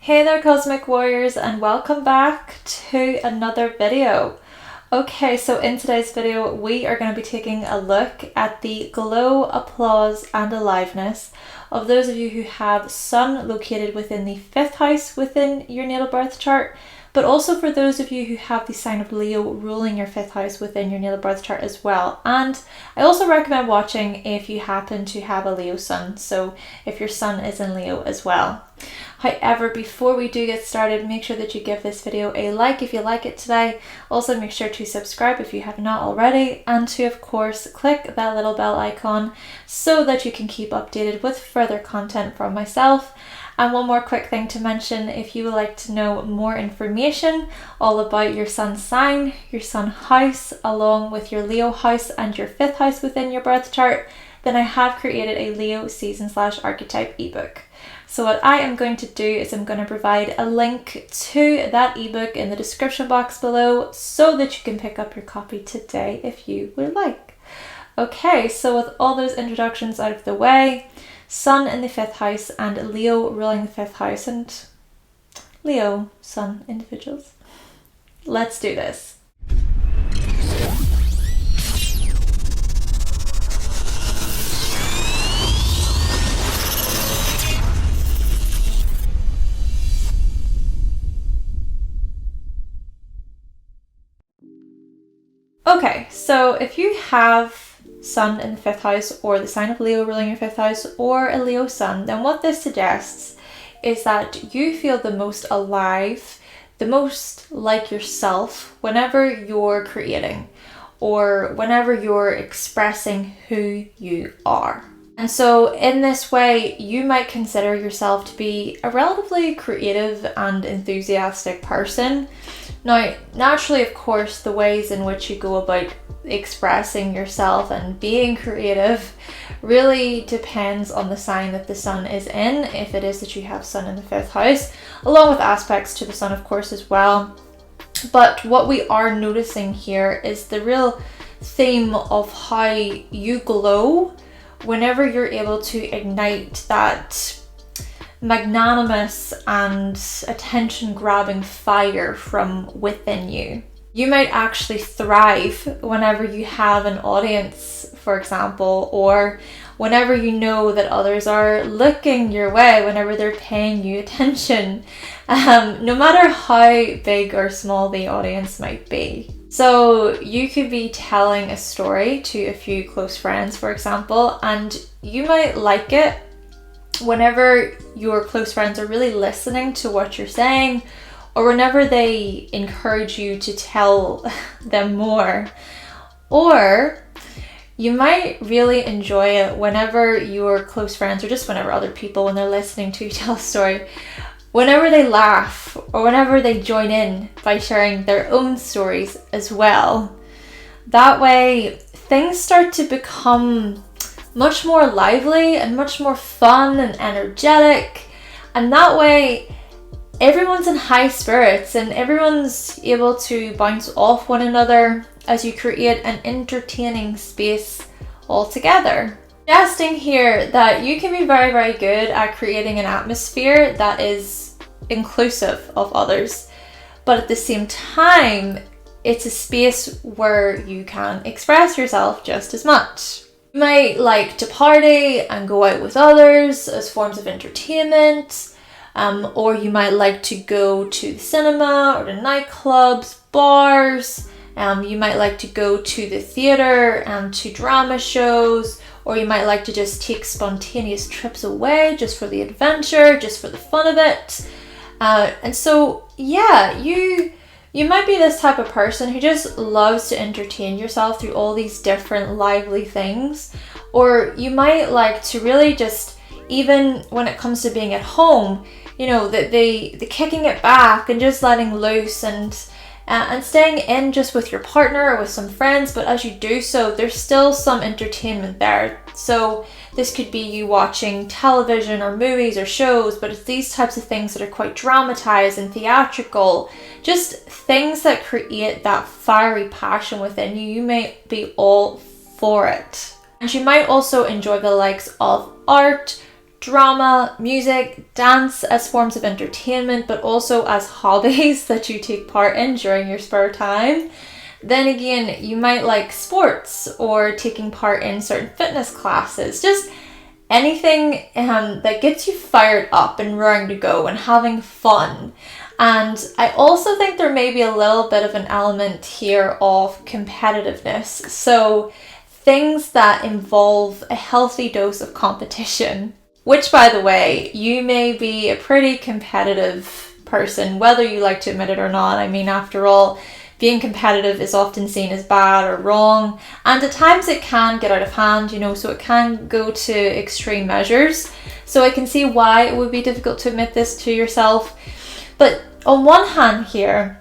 Hey there Cosmic Warriors, and welcome back to another video. Okay, so in today's video we are going to be taking a look at the glow, applause and aliveness of those of you who have Sun located within the 5th house within your natal birth chart, but also for those of you who have the sign of Leo ruling your 5th house within your natal birth chart as well. And I also recommend watching if you happen to have a Leo Sun, so if your Sun is in Leo as well. However, before we do get started, make sure that you give this video a like if you like it today. Also make sure to subscribe if you have not already, and to of course click that little bell icon so that you can keep updated with further content from myself. And one more quick thing to mention, if you would like to know more information all about your Sun sign, your Sun house, along with your Leo house and your 5th house within your birth chart, then I have created a Leo season/archetype ebook. So what I am going to do is I'm going to provide a link to that ebook in the description box below so that you can pick up your copy today if you would like. Okay, so with all those introductions out of the way, Sun in the 5th house and Leo ruling the 5th house and Leo Sun individuals. Let's do this. Okay, so if you have Sun in the 5th house or the sign of Leo ruling your 5th house or a Leo Sun, then what this suggests is that you feel the most alive, the most like yourself whenever you're creating or whenever you're expressing who you are. And so in this way, you might consider yourself to be a relatively creative and enthusiastic person. Now, naturally, of course, the ways in which you go about expressing yourself and being creative really depends on the sign that the Sun is in, if it is that you have Sun in the 5th house, along with aspects to the Sun, of course, as well. But what we are noticing here is the real theme of how you glow whenever you're able to ignite that magnanimous and attention-grabbing fire from within you. You might actually thrive whenever you have an audience, for example, or whenever you know that others are looking your way, whenever they're paying you attention, no matter how big or small the audience might be. So you could be telling a story to a few close friends, for example, and you might like it whenever your close friends are really listening to what you're saying, or whenever they encourage you to tell them more. Or you might really enjoy it whenever your close friends, or just whenever other people, when they're listening to you tell a story, whenever they laugh or whenever they join in by sharing their own stories as well. That way things start to become much more lively and much more fun and energetic, and that way everyone's in high spirits and everyone's able to bounce off one another as you create an entertaining space all together. Suggesting here that you can be very, very good at creating an atmosphere that is inclusive of others, but at the same time it's a space where you can express yourself just as much. You might like to party and go out with others as forms of entertainment, or you might like to go to the cinema or the nightclubs, bars. You might like to go to the theatre and to drama shows, or you might like to just take spontaneous trips away just for the adventure, just for the fun of it. And so, yeah, you might be this type of person who just loves to entertain yourself through all these different lively things. Or you might like to really just, even when it comes to being at home, you know, the kicking it back and just letting loose and staying in just with your partner or with some friends, but as you do so, there's still some entertainment there. So this could be you watching television or movies or shows, but it's these types of things that are quite dramatized and theatrical, just things that create that fiery passion within you. You may be all for it. And you might also enjoy the likes of art, drama, music, dance as forms of entertainment, but also as hobbies that you take part in during your spare time. Then again, you might like sports or taking part in certain fitness classes, just anything that gets you fired up and raring to go and having fun. And I also think there may be a little bit of an element here of competitiveness. So things that involve a healthy dose of competition, which, by the way, you may be a pretty competitive person, whether you like to admit it or not. I mean, after all, being competitive is often seen as bad or wrong, and at times it can get out of hand, so it can go to extreme measures. So I can see why it would be difficult to admit this to yourself. But on one hand here,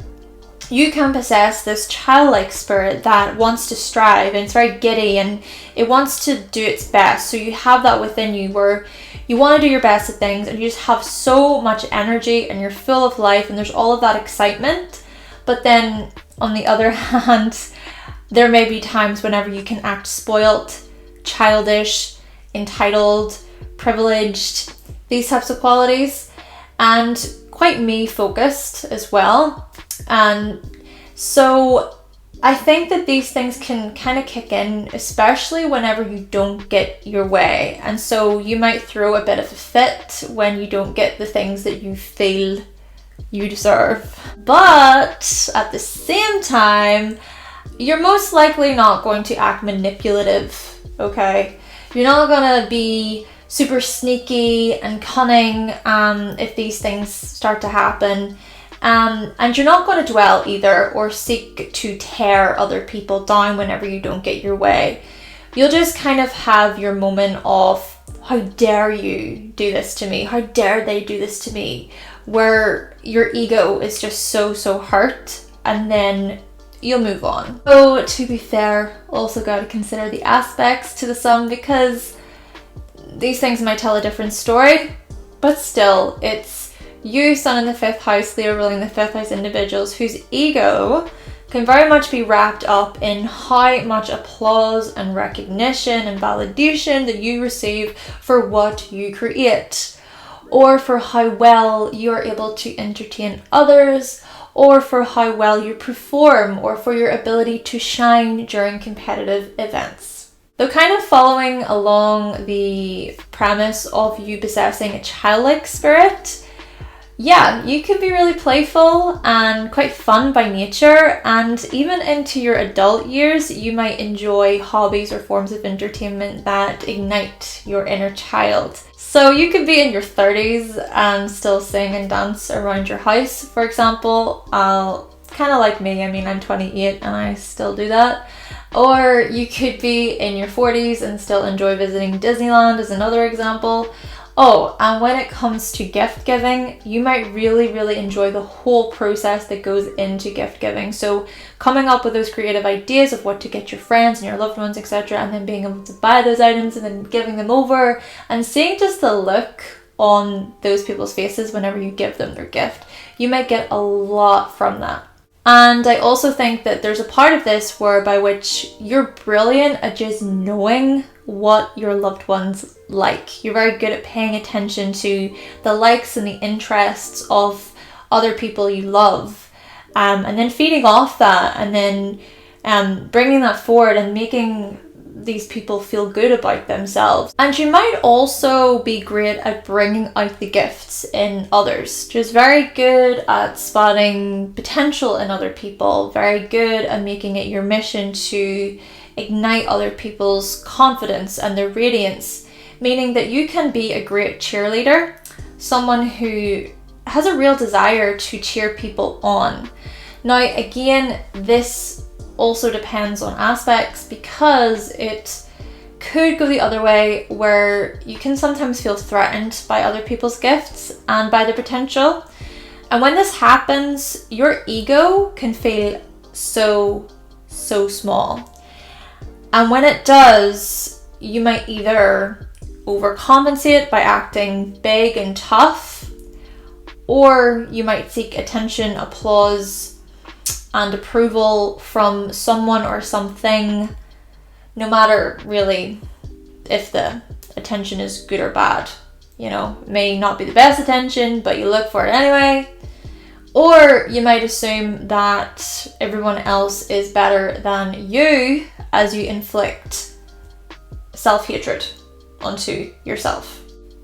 you can possess this childlike spirit that wants to strive, and it's very giddy and it wants to do its best. So you have that within you where you want to do your best at things and you just have so much energy and you're full of life and there's all of that excitement. But then on the other hand, there may be times whenever you can act spoilt, childish, entitled, privileged, these types of qualities, and quite me-focused as well. And so I think that these things can kind of kick in, especially whenever you don't get your way. And so you might throw a bit of a fit when you don't get the things that you feel you deserve. But at the same time, you're most likely not going to act manipulative, okay? You're not gonna be super sneaky and cunning if these things start to happen. And you're not going to dwell either or seek to tear other people down whenever you don't get your way. You'll just kind of have your moment of, how dare you do this to me? How dare they do this to me? Where your ego is just so hurt, and then you'll move on. So to be fair, also got to consider the aspects to the sun, because these things might tell a different story, but still, it's you, Sun in the 5th house, Leo ruling the 5th house individuals whose ego can very much be wrapped up in how much applause and recognition and validation that you receive for what you create, or for how well you are able to entertain others, or for how well you perform, or for your ability to shine during competitive events. Though kind of following along the premise of you possessing a childlike spirit, yeah, you can be really playful and quite fun by nature, and even into your adult years, you might enjoy hobbies or forms of entertainment that ignite your inner child. So you could be in your 30s and still sing and dance around your house, for example. Kind of like me, I mean, I'm 28 and I still do that. Or you could be in your 40s and still enjoy visiting Disneyland as another example. Oh, and when it comes to gift giving, you might really enjoy the whole process that goes into gift giving. So coming up with those creative ideas of what to get your friends and your loved ones, etc., and then being able to buy those items and then giving them over, and seeing just the look on those people's faces whenever you give them their gift. You might get a lot from that. And I also think that there's a part of this by which you're brilliant at just knowing what your loved ones like. You're very good at paying attention to the likes and the interests of other people you love, and then feeding off that, and then bringing that forward and making these people feel good about themselves. And you might also be great at bringing out the gifts in others. Just very good at spotting potential in other people, very good at making it your mission to ignite other people's confidence and their radiance, meaning that you can be a great cheerleader, someone who has a real desire to cheer people on. Now, again, this also depends on aspects, because it could go the other way where you can sometimes feel threatened by other people's gifts and by their potential. And when this happens, your ego can feel so small. And when it does, you might either overcompensate by acting big and tough, or you might seek attention, applause, and approval from someone or something, no matter really if the attention is good or bad. you know, may not be the best attention, but you look for it anyway. Or you might assume that everyone else is better than you as you inflict self-hatred onto yourself.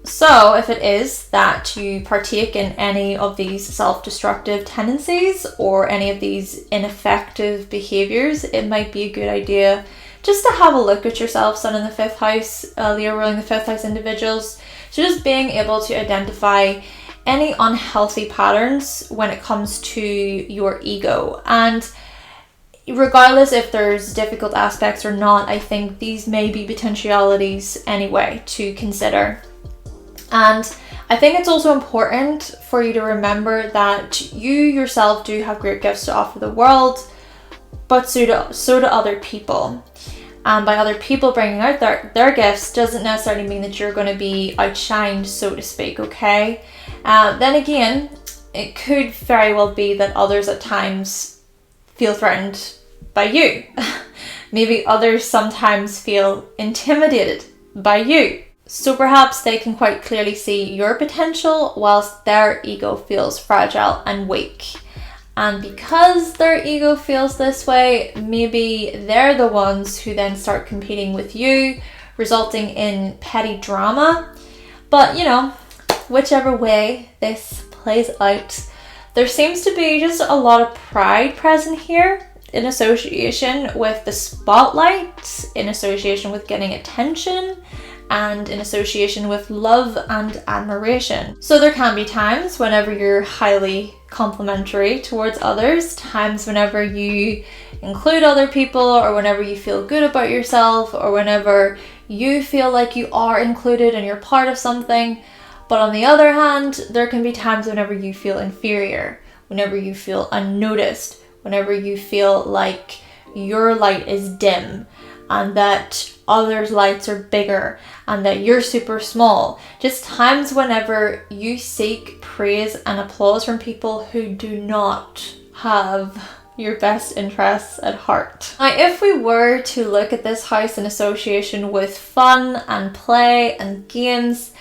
So if it is that you partake in any of these self-destructive tendencies or any of these ineffective behaviors, it might be a good idea just to have a look at yourself, Sun in the 5th house, Leo ruling the 5th house individuals. So just being able to identify any unhealthy patterns when it comes to your ego. And regardless if there's difficult aspects or not, I think these may be potentialities anyway to consider. And I think it's also important for you to remember that you yourself do have great gifts to offer the world, but so do other people. And by other people bringing out their gifts doesn't necessarily mean that you're going to be outshined, so to speak, okay? Then again, it could very well be that others at times feel threatened by you. Maybe others sometimes feel intimidated by you. So perhaps they can quite clearly see your potential whilst their ego feels fragile and weak. And because their ego feels this way, maybe they're the ones who then start competing with you, resulting in petty drama. But you know, whichever way this plays out, there seems to be just a lot of pride present here in association with the spotlight, in association with getting attention, and in association with love and admiration. So there can be times whenever you're highly complimentary towards others, times whenever you include other people, or whenever you feel good about yourself, or whenever you feel like you are included and you're part of something. But on the other hand, there can be times whenever you feel inferior, whenever you feel unnoticed, whenever you feel like your light is dim and that others' lights are bigger and that you're super small. Just times whenever you seek praise and applause from people who do not have your best interests at heart. Now, if we were to look at this house in association with fun and play and games,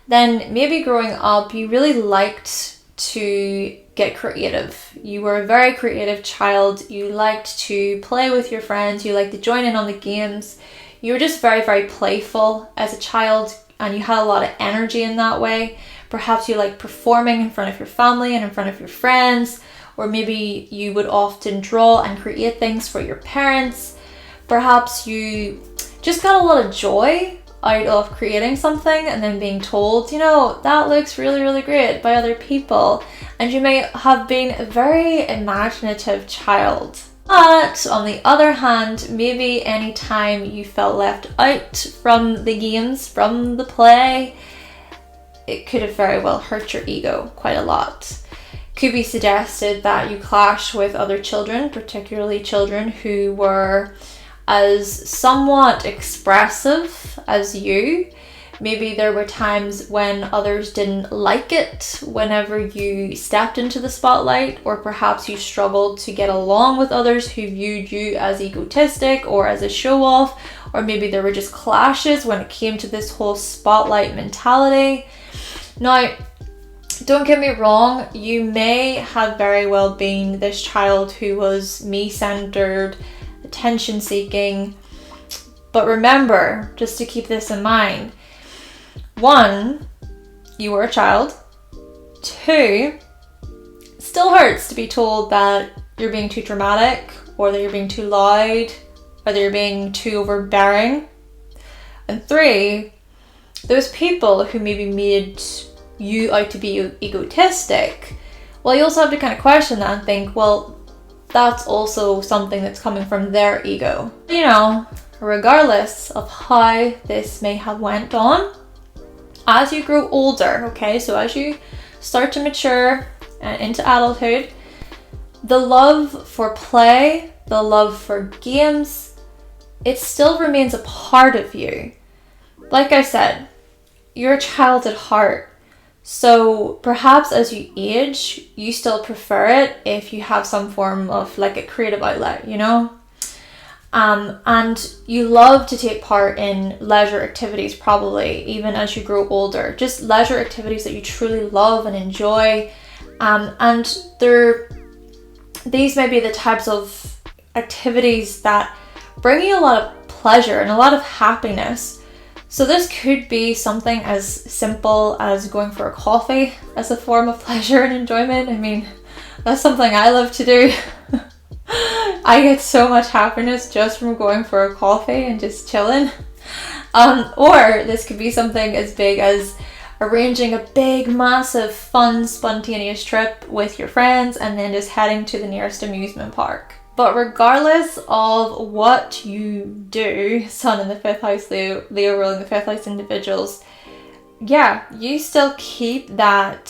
then maybe growing up you really liked to get creative. You were a very creative child. You liked to play with your friends. You liked to join in on the games. You were just very, very playful as a child, and you had a lot of energy in that way. Perhaps you liked performing in front of your family and in front of your friends, or maybe you would often draw and create things for your parents. Perhaps you just got a lot of joy out of creating something and then being told, you know, that looks really, really great by other people. And you may have been a very imaginative child. But on the other hand, maybe any time you felt left out from the games, from the play, it could have very well hurt your ego quite a lot. Could be suggested that you clash with other children, particularly children who were as somewhat expressive as you. Maybe there were times when others didn't like it whenever you stepped into the spotlight, or perhaps you struggled to get along with others who viewed you as egotistic or as a show-off, or maybe there were just clashes when it came to this whole spotlight mentality. Now, don't get me wrong, you may have very well been this child who was me-centered, attention-seeking, but remember, just to keep this in mind, 1, you were a child. 2, it still hurts to be told that you're being too dramatic, or that you're being too loud, or that you're being too overbearing. And 3, those people who maybe made you out to be egotistic, well, you also have to kind of question that and think, well, that's also something that's coming from their ego. You know, regardless of how this may have went on, as you grow older, okay, so as you start to mature into adulthood, the love for play, the love for games, it still remains a part of you. Like I said, you're a child at heart. So perhaps as you age, you still prefer it if you have some form of like a creative outlet, you know? And you love to take part in leisure activities, probably even as you grow older, just leisure activities that you truly love and enjoy. And these may be the types of activities that bring you a lot of pleasure and a lot of happiness. So this could be something as simple as going for a coffee as a form of pleasure and enjoyment. I mean, that's something I love to do. I get so much happiness just from going for a coffee and just chilling. Or this could be something as big as arranging a big, massive, fun, spontaneous trip with your friends and then just heading to the nearest amusement park. But regardless of what you do, Sun in the 5th house, Leo ruling the 5th house individuals, yeah, you still keep that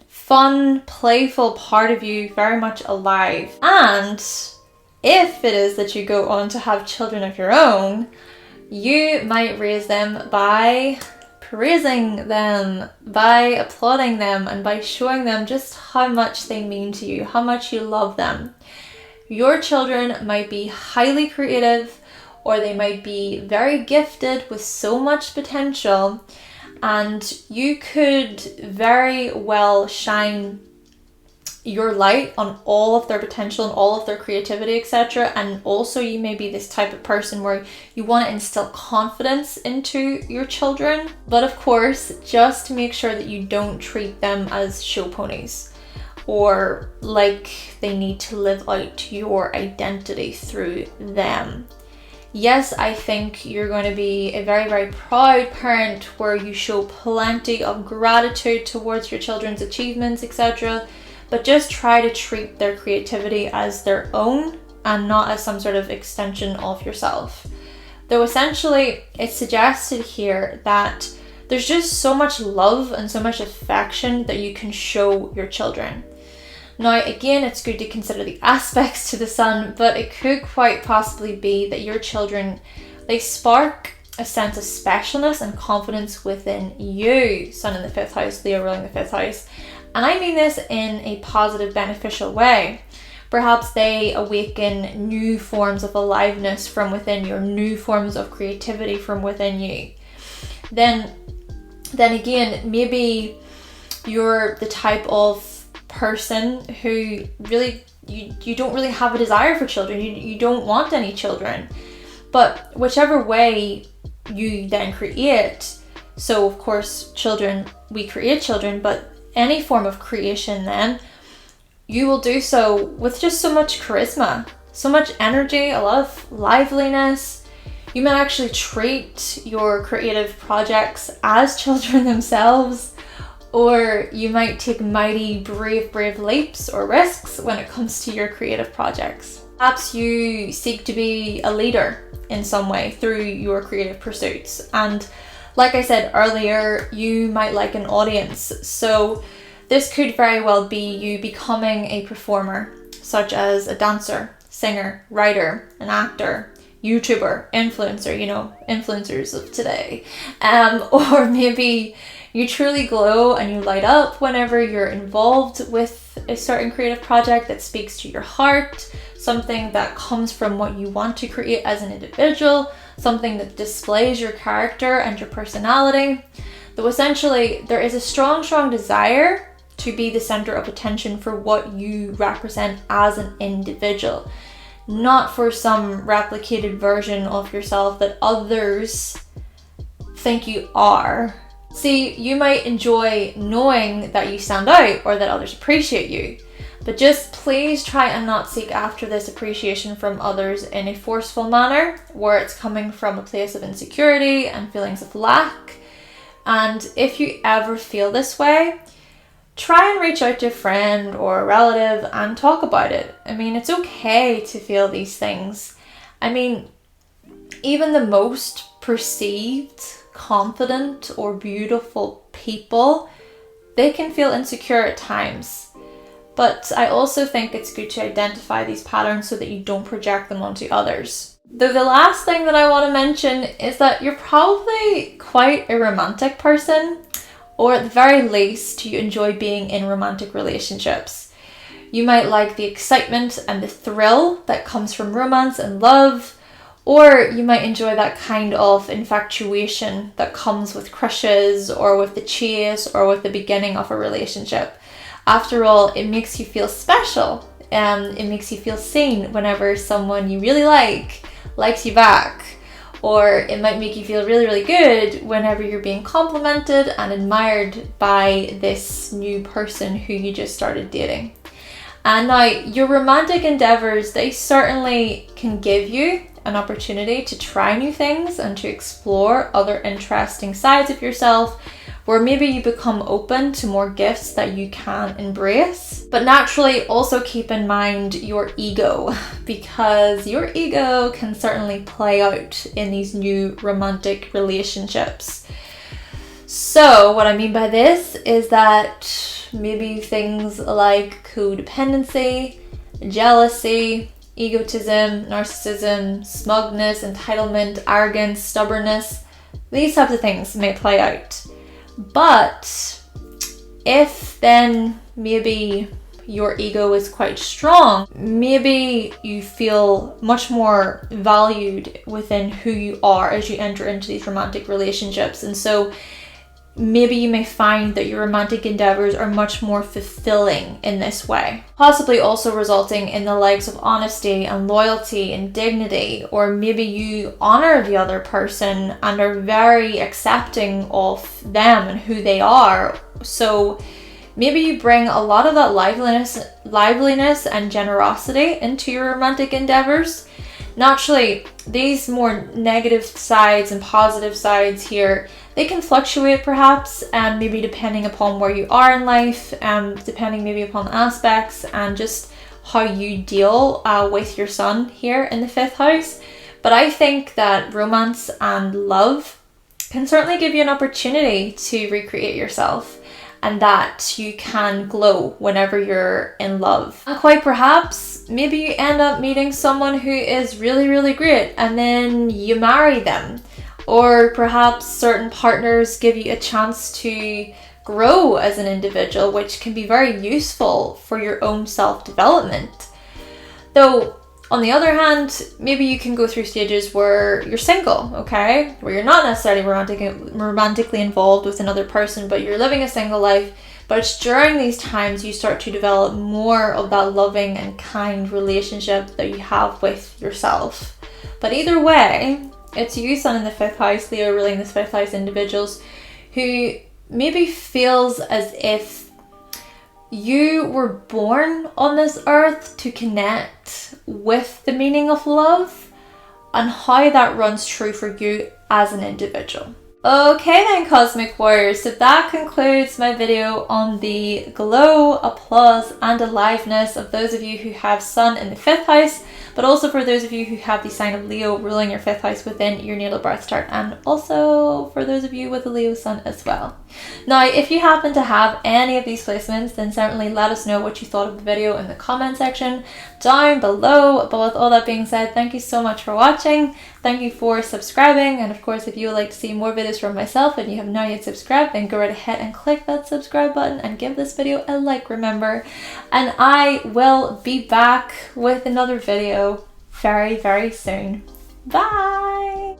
fun, playful part of you very much alive. And if it is that you go on to have children of your own, you might raise them by praising them, by applauding them, and by showing them just how much they mean to you, how much you love them. Your children might be highly creative, or they might be very gifted with so much potential, and you could very well shine your light on all of their potential and all of their creativity, etc. And also you may be this type of person where you want to instill confidence into your children, but of course just to make sure that you don't treat them as show ponies or like they need to live out your identity through them. Yes, I think you're going to be a very, very proud parent where you show plenty of gratitude towards your children's achievements, etc. But just try to treat their creativity as their own and not as some sort of extension of yourself. Though essentially it's suggested here that there's just so much love and so much affection that you can show your children. Now, again, it's good to consider the aspects to the sun, but it could quite possibly be that your children, they spark a sense of specialness and confidence within you, Sun in the 5th house, Leo ruling the 5th house. And I mean this in a positive, beneficial way. Perhaps they awaken new forms of aliveness from within you, new forms of creativity from within you. Then again, maybe you're the type of person who really, you don't really have a desire for children. You don't want any children. But whichever way you then create, so of course children, we create children, but any form of creation then, you will do so with just so much charisma, so much energy, a lot of liveliness. You might actually treat your creative projects as children themselves, or you might take mighty, brave leaps or risks when it comes to your creative projects. Perhaps you seek to be a leader in some way through your creative pursuits. And like I said earlier, you might like an audience. So this could very well be you becoming a performer, such as a dancer, singer, writer, an actor, YouTuber, influencer, influencers of today. Or maybe you truly glow and you light up whenever you're involved with a certain creative project that speaks to your heart, something that comes from what you want to create as an individual, something that displays your character and your personality. Though essentially there is a strong desire to be the center of attention for what you represent as an individual, not for some replicated version of yourself that others think you are. See, you might enjoy knowing that you stand out or that others appreciate you, but just please try and not seek after this appreciation from others in a forceful manner where it's coming from a place of insecurity and feelings of lack. And if you ever feel this way, try and reach out to a friend or a relative and talk about it. I mean, it's okay to feel these things. I mean, even the most perceived, confident or beautiful people, they can feel insecure at times. But I also think it's good to identify these patterns so that you don't project them onto others. Though the last thing that I want to mention is that you're probably quite a romantic person, or at the very least you enjoy being in romantic relationships. You might like the excitement and the thrill that comes from romance and love, Or you might enjoy that kind of infatuation that comes with crushes or with the chase or with the beginning of a relationship. After all, it makes you feel special and it makes you feel seen whenever someone you really likes you back. Or it might make you feel really, really good whenever you're being complimented and admired by this new person who you just started dating. And now, your romantic endeavors, they certainly can give you an opportunity to try new things and to explore other interesting sides of yourself, where maybe you become open to more gifts that you can embrace. But naturally, also keep in mind your ego, because your ego can certainly play out in these new romantic relationships. So what I mean by this is that maybe things like codependency, jealousy, egotism, narcissism, smugness, entitlement, arrogance, stubbornness, these types of things may play out. But if then maybe your ego is quite strong, maybe you feel much more valued within who you are as you enter into these romantic relationships. And so maybe you may find that your romantic endeavors are much more fulfilling in this way, possibly also resulting in the likes of honesty and loyalty and dignity, or maybe you honor the other person and are very accepting of them and who they are. So maybe you bring a lot of that liveliness and generosity into your romantic endeavors. Naturally, these more negative sides and positive sides here, they can fluctuate perhaps, and maybe depending upon where you are in life, depending maybe upon aspects and just how you deal with your sun here in the 5th house. But I think that romance and love can certainly give you an opportunity to recreate yourself, and that you can glow whenever you're in love. And quite perhaps, maybe you end up meeting someone who is really, really great and then you marry them. Or perhaps certain partners give you a chance to grow as an individual, which can be very useful for your own self-development. Though, on the other hand, maybe you can go through stages where you're single, okay? Where you're not necessarily romantically involved with another person, but you're living a single life. But it's during these times you start to develop more of that loving and kind relationship that you have with yourself. But either way, it's you, Sun in the 5th house, Leo ruling this 5th house individuals, who maybe feels as if you were born on this earth to connect with the meaning of love and how that runs true for you as an individual. Okay then, Cosmic Warriors, so that concludes my video on the glow, applause and aliveness of those of you who have Sun in the 5th house, but also for those of you who have the sign of Leo ruling your 5th house within your natal birth chart, and also for those of you with a Leo Sun as well. Now, if you happen to have any of these placements, then certainly let us know what you thought of the video in the comment section down below. But with all that being said, thank you so much for watching. Thank you for subscribing, and of course, if you would like to see more videos from myself and you have not yet subscribed, then go right ahead and click that subscribe button and give this video a like, remember. And I will be back with another video very, very soon. Bye!